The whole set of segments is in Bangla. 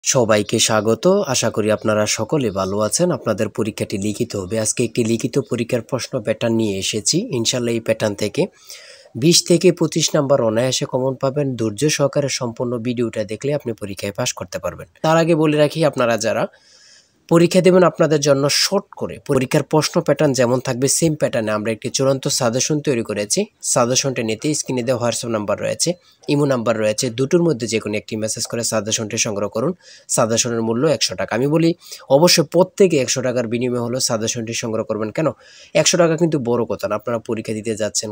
সবাইকে স্বাগত। আশা করি আপনারা সকলে ভালো আছেন। আপনাদের পরীক্ষাটি লিখিত হবে। আজকে একটি লিখিত পরীক্ষার প্রশ্ন প্যাটার্ন নিয়ে এসেছি। ইনশাল্লাহ এই প্যাটার্ন থেকে 20 থেকে 25 নাম্বার অনায়াসে কমন পাবেন। ধৈর্য সহকারে সম্পূর্ণ ভিডিওটা দেখলে আপনি পরীক্ষায় পাশ করতে পারবেন। তার আগে বলে রাখি, আপনারা যারা পরীক্ষা দেবেন আপনাদের জন্য শর্ট করে পরীক্ষার প্রশ্ন প্যাটার্ন যেমন থাকবে সেম প্যাটার্নে আমরা একটি চূড়ান্ত সাজেশন তৈরি করেছি। সাজেশনটি নিতে স্ক্রিনে দেওয়া হোয়াটসঅ্যাপ নাম্বার রয়েছে, ইমো নাম্বার রয়েছে, দুটোর মধ্যে যে কোনো একটি মেসেজ করে সাজেশনটি সংগ্রহ করুন। সাজেশনের মূল্য 100 টাকা। আমি বলি অবশ্যই প্রত্যেকে 100 টাকার বিনিময়ে হলো সাজেশনটি সংগ্রহ করবেন। কেন 100 টাকা কিন্তু বড় কথা না, আপনারা পরীক্ষা দিতে যাচ্ছেন,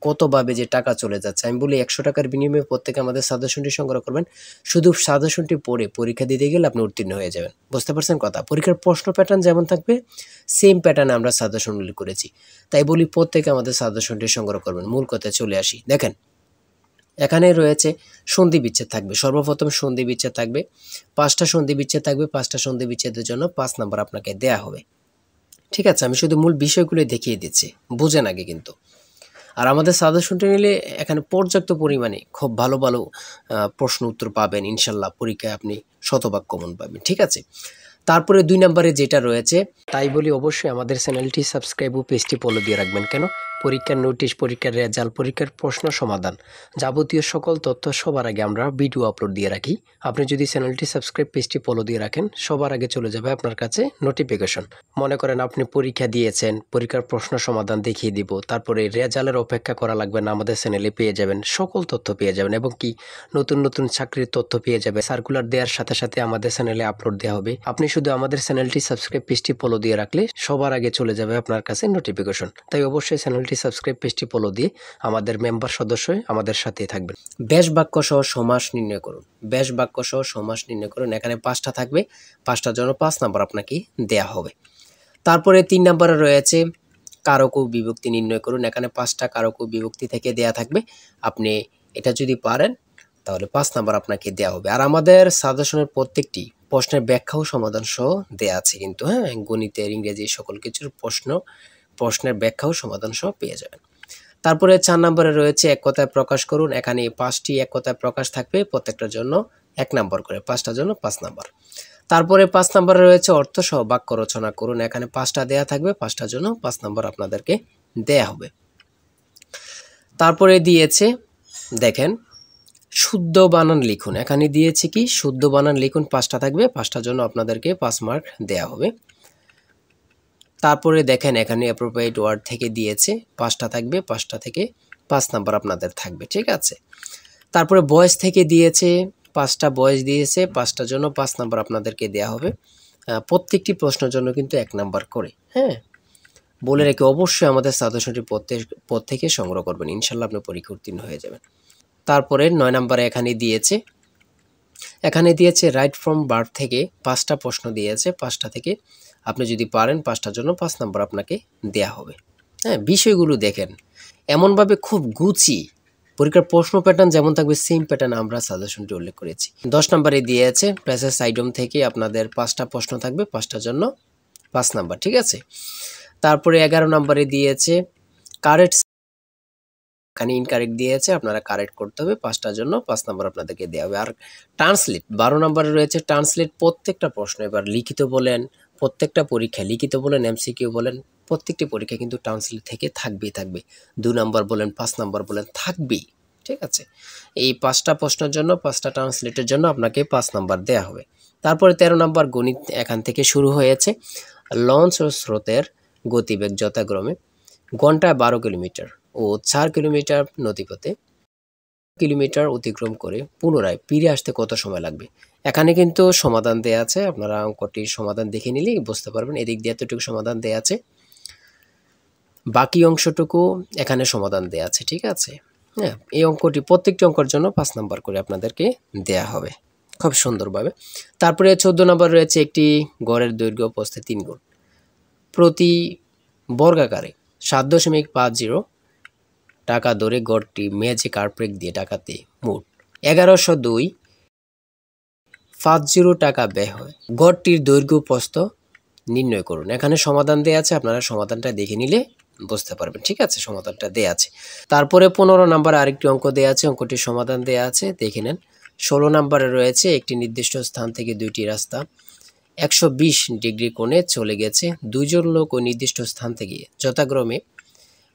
কতভাবে যে টাকা চলে যাচ্ছে। আমি বলি 100 টাকার বিনিময়ে প্রত্যেকে আমাদের সাজেশনটি সংগ্রহ করবেন। শুধু সাজেশনটি পড়ে পরীক্ষা দিতে গেলে আপনি উত্তীর্ণ হয়ে যাবেন। বুঝতে পারছেন কথা? পরীক্ষার প্রশ্ন প্যাটার্ন যেমন থাকবে সেম প্যাটার্নে আমরা সাজেশন উল্লেখ করেছি। তাই বলি প্রত্যেকে আমাদের সাজেশনটি সংগ্রহ করবেন। মূল কথায় চলে আসি। দেখেন, এখানে রয়েছে সন্ধি বিচ্ছেদ থাকবে। সর্বপ্রথম সন্ধি বিচ্ছেদ থাকবে, 5টা সন্ধি বিচ্ছেদ থাকবে। 5টা সন্ধি বিচ্ছেদের জন্য 5 নাম্বার আপনাকে দেয়া হবে। ঠিক আছে, আমি শুধু মূল বিষয়গুলো দেখিয়ে দিচ্ছি, বুঝেন আগে কিন্তু। আর আমাদের সাজেশনটা নিলে এখানে পর্যাপ্ত পরিমাণে খুব ভালো ভালো প্রশ্ন উত্তর পাবেন। ইনশাল্লাহ পরীক্ষায় আপনি শতভাগ কমন পাবেন। ঠিক আছে, তারপরে 2 নম্বরে যেটা রয়েছে, তাই বলি অবশ্যই আমাদের চ্যানেলটি সাবস্ক্রাইব ও পেজটি ফলো দিয়ে রাখবেন। কেন? পরীক্ষার নোটিশ, পরীক্ষার রেজাল্ট, পরীক্ষার প্রশ্ন সমাধান, যাবতীয় সকল তথ্য সবার আগে আমরা ভিডিও আপলোড দিয়ে রাখি। আপনি যদি চ্যানেলটি সাবস্ক্রাইব, পেজটি ফলো দিয়ে রাখেন, সবার আগে চলে যাবে আপনার কাছে নোটিফিকেশন। মনে করেন আপনি পরীক্ষা দিয়েছেন, পরীক্ষার প্রশ্ন সমাধান দেখিয়ে দিব, তারপরে রেজাল্টের অপেক্ষা করা লাগবে না, আমাদের চ্যানেলে পেয়ে যাবেন, সকল তথ্য পেয়ে যাবেন এবং কি নতুন নতুন চাকরির তথ্য পেয়ে যাবে। সার্কুলার দেওয়ার সাথে সাথে আমাদের চ্যানেলে আপলোড দেওয়া হবে। আপনি শুধু আমাদের চ্যানেলটি সাবস্ক্রাইব, পেজটি ফলো দিয়ে রাখলে সবার আগে চলে যাবে আপনার কাছে নোটিফিকেশন। তাই অবশ্যই চ্যানেলটি সাবস্ক্রাইব, পেজটি ফলো দিয়ে আমাদের মেম্বার সদস্য হয়ে আমাদের সাথেই থাকবেন। ব্যাস বাক্য সহ সমাস নির্ণয় করুন। ব্যাস বাক্য সহ সমাস নির্ণয় করুন। এখানে 5টা থাকবে, 5টার জন্য 5 নাম্বার আপনাকে দেয়া হবে। তারপরে 3 নম্বরে রয়েছে কারক ও বিভক্তি নির্ণয় করুন। এখানে 5টা কারক ও বিভক্তি থেকে দেয়া থাকবে। আপনি এটা যদি পারেন তাহলে 5 নাম্বার আপনাকে দেয়া হবে। আর আমাদের সাজেশনের প্রত্যেকটি প্রশ্নের ব্যাখ্যা ও সমাধান সহ দেয়া আছে কিন্তু, হ্যাঁ, গণিতের, ইংরেজি সকল কিছুর প্রশ্নের ব্যাখ্যা ও সমাধান সহ পেয়ে যাবেন। তারপরে 4 নম্বরে রয়েছে এক কথায় প্রকাশ করুন। এখানে 5টি এক কথায় প্রকাশ থাকবে, প্রত্যেকটার জন্য 1 নাম্বার করে, 5টার জন্য 5 নাম্বার। তারপরে 5 নম্বরে রয়েছে অর্থ সহ বাক্য রচনা করুন। এখানে 5টা দেয়া থাকবে, 5টার জন্য 5 নাম্বার আপনাদেরকে দেয়া হবে। তারপরে দিয়েছে, দেখেন, শুদ্ধ বানান লিখুন। এখানে দিয়েছে কি শুদ্ধ বানান লিখুন, 5টা থাকবে, 5টার জন্য আপনাদেরকে 5 মার্ক দেয়া হবে। তারপরে দেখেন এখানে অ্যাপ্রোপ্রিয়েট ওয়ার্ড থেকে দিয়েছে, 5টা থাকবে, 5টা থেকে 5 নাম্বার আপনাদের থাকবে। ঠিক আছে, তারপরে ভয়েস থেকে দিয়েছে, 5টা ভয়েস দিয়েছে, 5টার জন্য 5 নাম্বার আপনাদেরকে দেয়া হবে। প্রত্যেকটি প্রশ্নের জন্য কিন্তু 1 নাম্বার করে। হ্যাঁ, বলে রেখে অবশ্যই আমাদের সাজেশনটি প্রত্যেকে সংগ্রহ করবেন। ইনশাল্লাহ আপনি পরীক্ষা উত্তীর্ণ হয়ে যাবেন। তারপরে 9 নম্বরে এখানে দিয়েছে রাইট ফ্রম বার্থ থেকে 5টা প্রশ্ন দিয়েছে। 5টা থেকে আপনি যদি পারেন 5টার জন্য 5 নাম্বার আপনাকে দেয়া হবে। হ্যাঁ, বিষয়গুলো দেখেন এমনভাবে খুব গুছিয়ে পরীক্ষার প্রশ্ন প্যাটার্ন যেমন থাকবে সেম প্যাটার্ন আমরা সাজেশনটি উল্লেখ করেছি। 10 নম্বরে দিয়েছে প্যাসেজ আইটেম থেকে আপনাদের 5টা প্রশ্ন থাকবে, 5টার জন্য 5 নাম্বার। ঠিক আছে, তারপরে 11 নম্বরে দিয়েছে কারেক্ট, এখানে ইনকারেক্ট দিয়েছে, আপনারা কারেক্ট করতে হবে, 5টার জন্য 5 নাম্বার আপনাদেরকে দেওয়া হবে। আর ট্রান্সলেট 12 নম্বরে রয়েছে ট্রান্সলেট, প্রত্যেকটা প্রশ্ন, এবার লিখিত বলেন, প্রত্যেকটা পরীক্ষা লিখিত বলেন, এমসিকিউ বলেন, প্রত্যেকটি পরীক্ষা কিন্তু ট্রান্সলেট থেকে থাকবে। 2 নাম্বার বলেন, 5 নাম্বার বলেন, থাকবেই। ঠিক আছে, এই 5টা প্রশ্নের জন্য 5টা ট্রান্সলেটের জন্য আপনাকে 5 নাম্বার দেয়া হবে। তারপরে 13 নাম্বার গণিত এখান থেকে শুরু হয়েছে। লঞ্চ ও স্রোতের গতিবেগ যথাক্রমে ঘন্টায় 12 কিলোমিটার ও 4 কিলোমিটার নদীপথে কিলোমিটার অতিক্রম করে পুনরায় ফিরে আসতে কত সময় লাগবে। এখানে কিন্তু সমাধান দেয়া আছে, আপনারা অঙ্কটির সমাধান দেখে নিলেই বুঝতে পারবেন। এদিক দিয়ে এতটুকু সমাধান দেয়া আছে, বাকি অংশটুকু এখানে সমাধান দেয়া আছে। ঠিক আছে, হ্যাঁ, এই অঙ্কটি প্রত্যেকটি অঙ্কের জন্য 5 নাম্বার করে আপনাদেরকে দেয়া হবে খুব সুন্দরভাবে। তারপরে 14 নম্বর রয়েছে একটি গড়ের দৈর্ঘ্য প্রস্থে 3 গুণ প্রতি বর্গাকারে 7.50 টাকা দরে গড়টি মেঝে কার্পেট দিয়ে টাকাতে মোট 1102.50 টাকা ব্যয় হয়। গড়টির দৈর্ঘ্য প্রস্থ নির্ণয় করুন। এখানে সমাধান দেয়া আছে, আপনারা সমাধানটা দেখে নিলে বুঝতে পারবেন। ঠিক আছে, সমাধানটা দেয়া আছে। তারপরে 15 নাম্বার আরেকটি অঙ্ক দেয়া আছে, অঙ্কটির সমাধান দেয়া আছে, দেখে নেন। 16 নম্বরে রয়েছে একটি নির্দিষ্ট স্থান থেকে দুইটি রাস্তা 120 ডিগ্রি কোণে চলে গেছে। দুইজন লোক ওই নির্দিষ্ট স্থান থেকে যথাক্রমে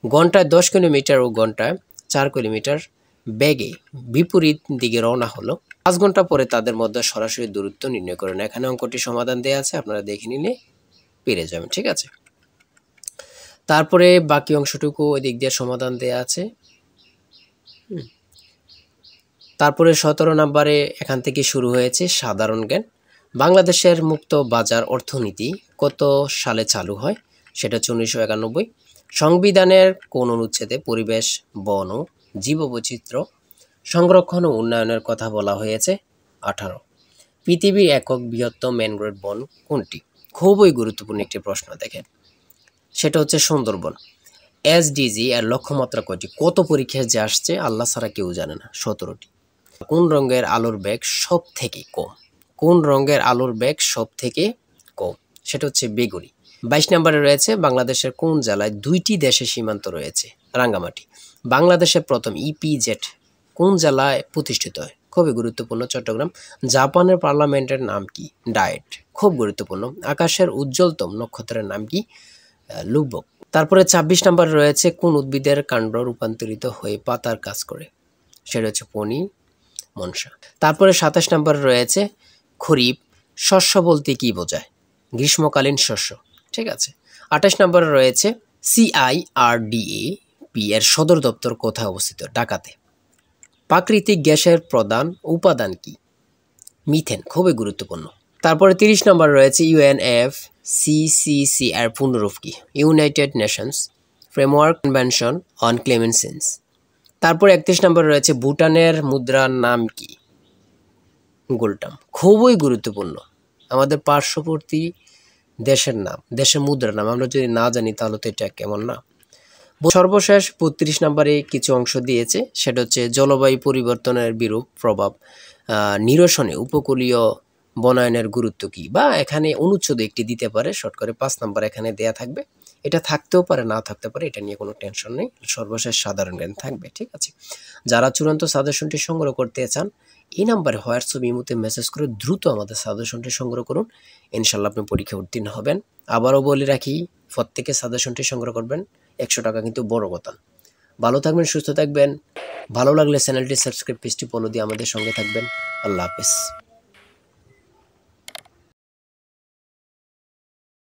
ঘন্টায় 10 কিলোমিটার ও ঘন্টায় 4 কিলোমিটার বেগে বিপরীত দিকে রওনা হলো। 5 ঘন্টা পরে তাদের মধ্যে সরাসরি দূরত্ব নির্ণয় করেন। এখানে অঙ্কটি সমাধান দেওয়া আছে, আপনারা দেখে নিলে পেরে যাবেন। ঠিক আছে, তারপরে বাকি অংশটুকু ওই দিক দিয়ে সমাধান দেওয়া আছে। তারপরে 17 নম্বরে এখান থেকে শুরু হয়েছে সাধারণ জ্ঞান। বাংলাদেশের মুক্ত বাজার অর্থনীতি কত সালে চালু হয়? সেটা হচ্ছে 1991। সংবিধানের কোন অনুচ্ছেদে পরিবেশ, বন ও জীববৈচিত্র্য সংরক্ষণ ও উন্নয়নের কথা বলা হয়েছে? 18। পৃথিবীর একক বৃহত্তম ম্যানগ্রোভ বন কোনটি? খুবই গুরুত্বপূর্ণ একটি প্রশ্ন, দেখেন সেটা হচ্ছে সুন্দরবন। এসডিজি এর লক্ষ্যমাত্রা কয়টি? কত পরীক্ষায় যে আসছে আল্লাহ ছাড়া কেউ জানে না, 17টি। কোন রঙের আলোর বেগ সব থেকে কম? কোন রঙের আলোর বেগ সব থেকে কম? সেটা হচ্ছে বেগুনি। 22 নম্বরে রয়েছে বাংলাদেশের কোন জেলায় 2টি দেশের সীমান্ত রয়েছে? রাঙ্গামাটি। বাংলাদেশের প্রথম ইপিজেড কোন জেলায় প্রতিষ্ঠিত হয়? খুবই গুরুত্বপূর্ণ, চট্টগ্রাম। জাপানের পার্লামেন্টের নাম কি? ডায়েট। খুব গুরুত্বপূর্ণ। আকাশের উজ্জ্বলতম নক্ষত্রের নাম কি? লুব্বক। তারপরে 26 নম্বরে রয়েছে কোন উদ্ভিদের কাণ্ড রূপান্তরিত হয়ে পাতার কাজ করে? সেটা হচ্ছে পনি মনসা। তারপরে 27 নম্বরে রয়েছে খরিফ শস্য বলতে কি বোঝায়? গ্রীষ্মকালীন শস্য। ঠিক আছে। 28 নম্বরে রয়েছে সিআইআরডিএপি এর সদর দপ্তর কোথায় অবস্থিত? ঢাকাতে। প্রাকৃতিক গ্যাসের প্রধান উপাদান কি? মিথেন। খুবই গুরুত্বপূর্ণ। তারপরে 30 নম্বর রয়েছে ইউএনএফসিসিসি এর পূর্ণরূপ কি? United Nations framework convention on climate change. তারপরে 31 নম্বর রয়েছে ভুটানের মুদ্রার নাম কি? গোল্টাম। খুবই গুরুত্বপূর্ণ, আমাদের পার্শ্ববর্তী দেশের নাম, দেশের মুদ্রার নাম আমরা যদি না জানি তাহলে তো এটা কেমন না। সর্বশেষ 32 নম্বরে কিছু অংশ দিয়েছে, সেটা হচ্ছে জলবায়ু পরিবর্তনের বিরূপ প্রভাব নিরসনে উপকূলীয় বনায়নের গুরুত্ব কি, বা এখানে অনুচ্ছেদ একটি দিতে পারে, শর্ট করে 5 নম্বর এখানে দেয়া থাকবে। এটা থাকতেও পারে, না থাকতে পারে, এটা নিয়ে কোনো টেনশন নেই। সর্বশেষ সাধারণ জ্ঞান থাকবে। ঠিক আছে, যারা চূড়ান্ত সাজেশনটি সংগ্রহ করতে চান এই নাম্বারে হোয়াটসঅ্যাপ ইমোতে মেসেজ করে দ্রুত আমাদের সাজেশনটি সংগ্রহ করুন, ইনশাল্লাহ আপনি পরীক্ষা উত্তীর্ণ হবেন। আবারও বলে রাখি, প্রত্যেকে সাজেশনটি সংগ্রহ করবেন, 100 টাকা কিন্তু বড় কথা। ভালো থাকবেন, সুস্থ থাকবেন। ভালো লাগলে চ্যানেলটি সাবস্ক্রাইব, পেজটি ফলো দিয়ে আমাদের সঙ্গে থাকবেন। আল্লাহ হাফেজ।